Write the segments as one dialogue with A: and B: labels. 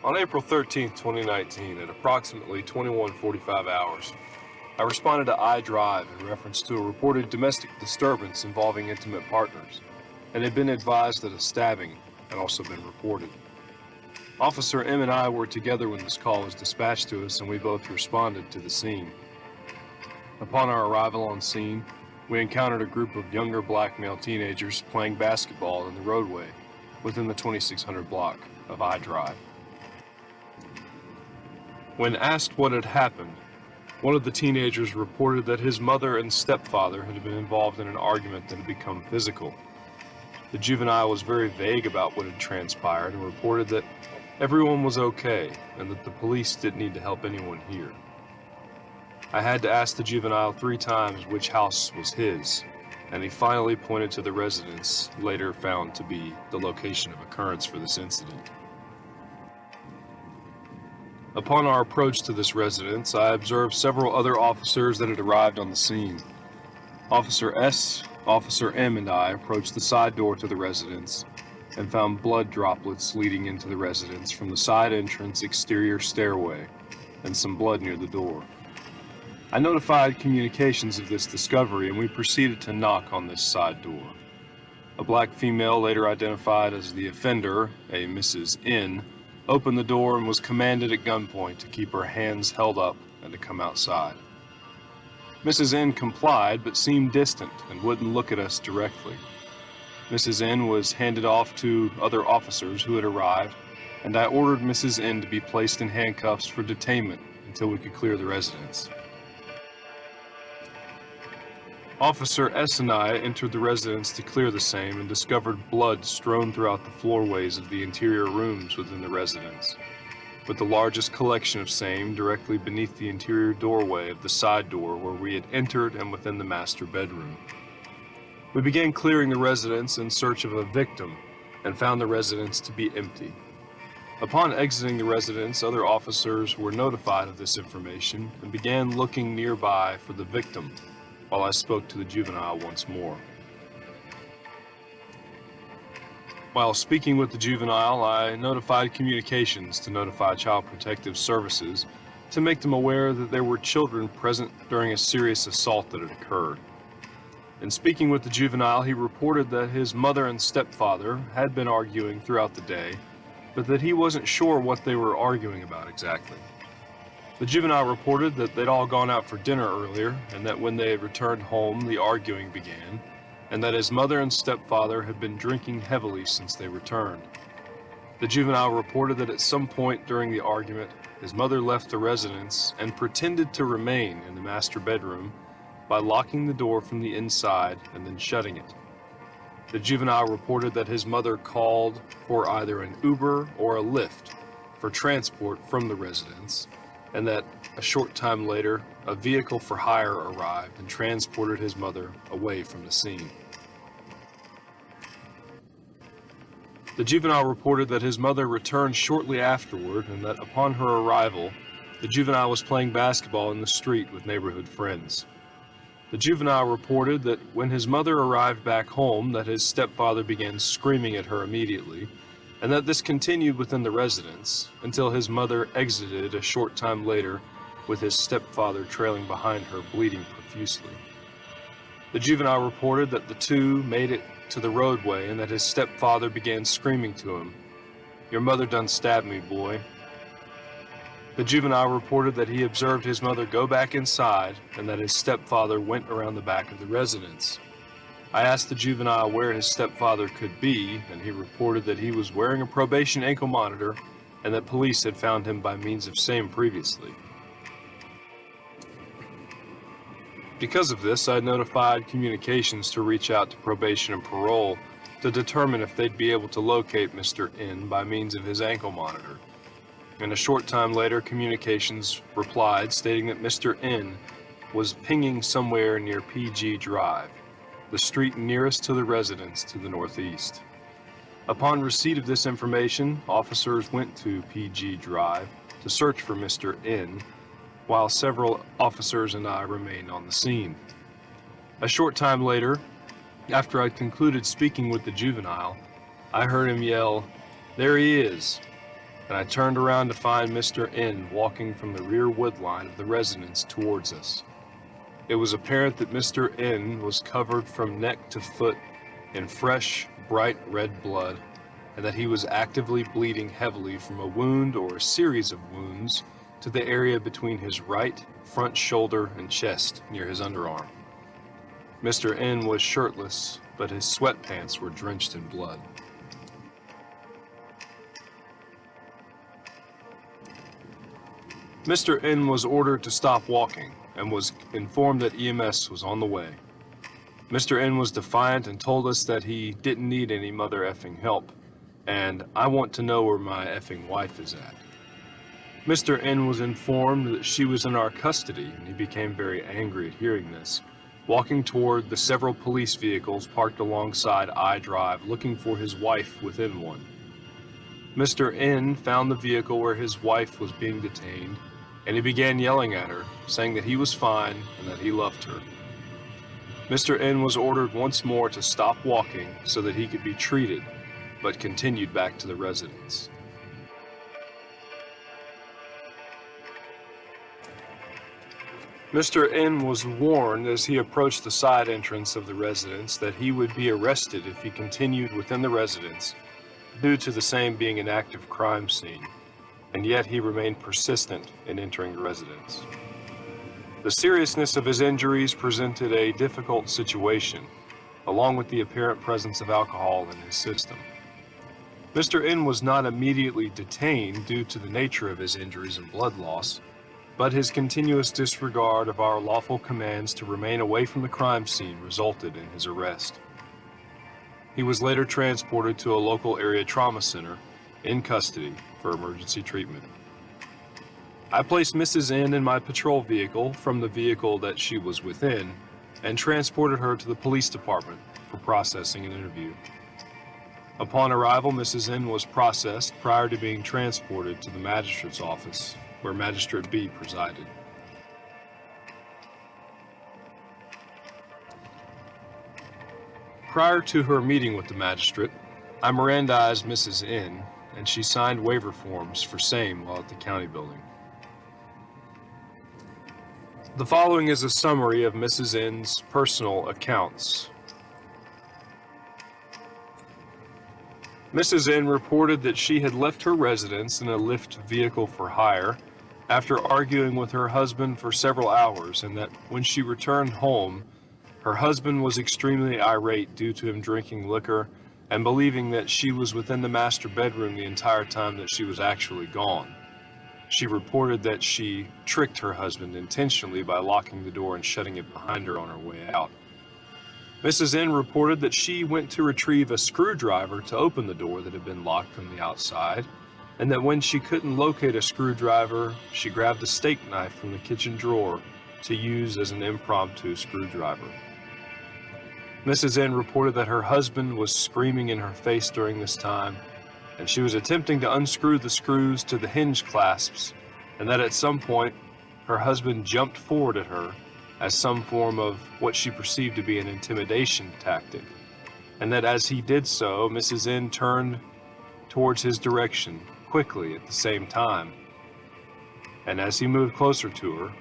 A: On April 13, 2019, at approximately 21:45 hours, I responded to iDrive in reference to a reported domestic disturbance involving intimate partners, and had been advised that a stabbing had also been reported. Officer M and I were together when this call was dispatched to us, and we both responded to the scene. Upon our arrival on scene, we encountered a group of younger black male teenagers playing basketball in the roadway within the 2600 block of iDrive. When asked what had happened, one of the teenagers reported that his mother and stepfather had been involved in an argument that had become physical. The juvenile was very vague about what had transpired and reported that everyone was okay and that the police didn't need to help anyone here. I had to ask the juvenile 3 times which house was his, and he finally pointed to the residence later found to be the location of occurrence for this incident. Upon our approach to this residence, I observed several other officers that had arrived on the scene. Officer S, Officer M, and I approached the side door to the residence and found blood droplets leading into the residence from the side entrance exterior stairway and some blood near the door. I notified communications of this discovery, and we proceeded to knock on this side door. A black female, later identified as the offender, a Mrs. N, opened the door and was commanded at gunpoint to keep her hands held up and to come outside. Mrs. N complied, but seemed distant and wouldn't look at us directly. Mrs. N was handed off to other officers who had arrived, and I ordered Mrs. N to be placed in handcuffs for detainment until we could clear the residence. Officer S and I entered the residence to clear the same and discovered blood strewn throughout the floorways of the interior rooms within the residence, with the largest collection of same directly beneath the interior doorway of the side door where we had entered and within the master bedroom. We began clearing the residence in search of a victim and found the residence to be empty. Upon exiting the residence, other officers were notified of this information and began looking nearby for the victim, while I spoke to the juvenile once more. While speaking with the juvenile, I notified communications to notify Child Protective Services to make them aware that there were children present during a serious assault that had occurred. In speaking with the juvenile, he reported that his mother and stepfather had been arguing throughout the day, but that he wasn't sure what they were arguing about exactly. The juvenile reported that they'd all gone out for dinner earlier, and that when they had returned home, the arguing began, and that his mother and stepfather had been drinking heavily since they returned. The juvenile reported that at some point during the argument, his mother left the residence and pretended to remain in the master bedroom by locking the door from the inside and then shutting it. The juvenile reported that his mother called for either an Uber or a Lyft for transport from the residence, and that a short time later, a vehicle for hire arrived and transported his mother away from the scene. The juvenile reported that his mother returned shortly afterward, and that upon her arrival, the juvenile was playing basketball in the street with neighborhood friends. The juvenile reported that when his mother arrived back home, that his stepfather began screaming at her immediately, and that this continued within the residence until his mother exited a short time later with his stepfather trailing behind her, bleeding profusely. The juvenile reported that the two made it to the roadway and that his stepfather began screaming to him, "Your mother done stabbed me, boy." The juvenile reported that he observed his mother go back inside and that his stepfather went around the back of the residence. I asked the juvenile where his stepfather could be, and he reported that he was wearing a probation ankle monitor and that police had found him by means of same previously. Because of this, I notified communications to reach out to probation and parole to determine if they'd be able to locate Mr. N by means of his ankle monitor. And a short time later, communications replied stating that Mr. N was pinging somewhere near PG Drive, the street nearest to the residence to the northeast. Upon receipt of this information, officers went to PG Drive to search for Mr. N, while several officers and I remained on the scene. A short time later, after I concluded speaking with the juvenile, I heard him yell, "There he is," and I turned around to find Mr. N walking from the rear wood line of the residence towards us. It was apparent that Mr. N was covered from neck to foot in fresh, bright red blood, and that he was actively bleeding heavily from a wound or a series of wounds to the area between his right front shoulder and chest near his underarm. Mr. N was shirtless, but his sweatpants were drenched in blood. Mr. N was ordered to stop walking and was informed that EMS was on the way. Mr. N was defiant and told us that he didn't need any mother effing help, and I want to know where my effing wife is at. Mr. N was informed that she was in our custody, and he became very angry at hearing this, walking toward the several police vehicles parked alongside I Drive looking for his wife within one. Mr. N found the vehicle where his wife was being detained, and he began yelling at her, saying that he was fine and that he loved her. Mr. N was ordered once more to stop walking so that he could be treated, but continued back to the residence. Mr. N was warned as he approached the side entrance of the residence that he would be arrested if he continued within the residence, due to the same being an active crime scene, and yet he remained persistent in entering the residence. The seriousness of his injuries presented a difficult situation, along with the apparent presence of alcohol in his system. Mr. N was not immediately detained due to the nature of his injuries and blood loss, but his continuous disregard of our lawful commands to remain away from the crime scene resulted in his arrest. He was later transported to a local area trauma center in custody for emergency treatment. I placed Mrs. N in my patrol vehicle from the vehicle that she was within and transported her to the police department for processing and interview. Upon arrival, Mrs. N was processed prior to being transported to the magistrate's office, where Magistrate B presided. Prior to her meeting with the magistrate, I Mirandized Mrs. N, and she signed waiver forms for same while at the county building. The following is a summary of Mrs. N's personal accounts. Mrs. N reported that she had left her residence in a Lyft vehicle for hire after arguing with her husband for several hours, and that when she returned home, her husband was extremely irate due to him drinking liquor and believing that she was within the master bedroom the entire time that she was actually gone. She reported that she tricked her husband intentionally by locking the door and shutting it behind her on her way out. Mrs. N reported that she went to retrieve a screwdriver to open the door that had been locked from the outside, and that when she couldn't locate a screwdriver, she grabbed a steak knife from the kitchen drawer to use as an impromptu screwdriver. Mrs. N reported that her husband was screaming in her face during this time, and she was attempting to unscrew the screws to the hinge clasps, and that at some point, her husband jumped forward at her as some form of what she perceived to be an intimidation tactic, and that as he did so, Mrs. N turned towards his direction quickly at the same time, and as he moved closer to her,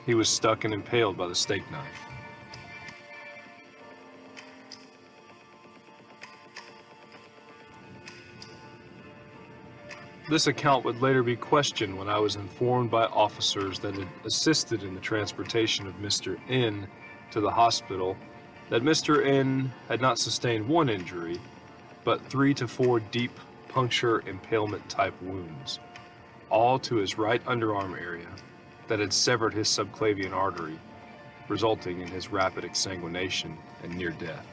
A: he was stuck and impaled by the steak knife. This account would later be questioned when I was informed by officers that had assisted in the transportation of Mr. N to the hospital that Mr. N had not sustained one injury, but 3 to 4 deep puncture impalement type wounds, all to his right underarm area that had severed his subclavian artery, resulting in his rapid exsanguination and near death.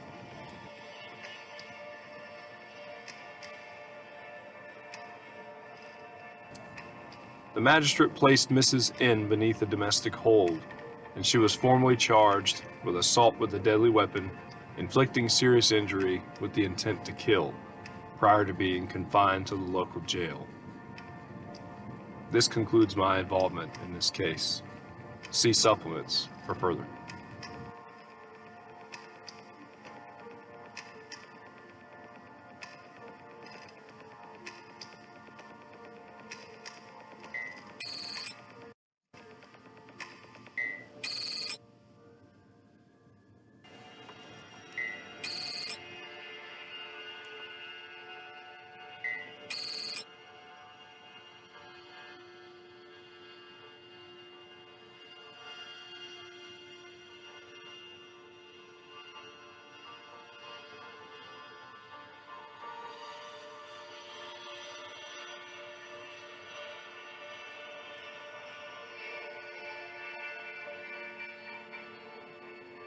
A: The magistrate placed Mrs. N beneath a domestic hold, and she was formally charged with assault with a deadly weapon, inflicting serious injury with the intent to kill, prior to being confined to the local jail. This concludes my involvement in this case. See supplements for further.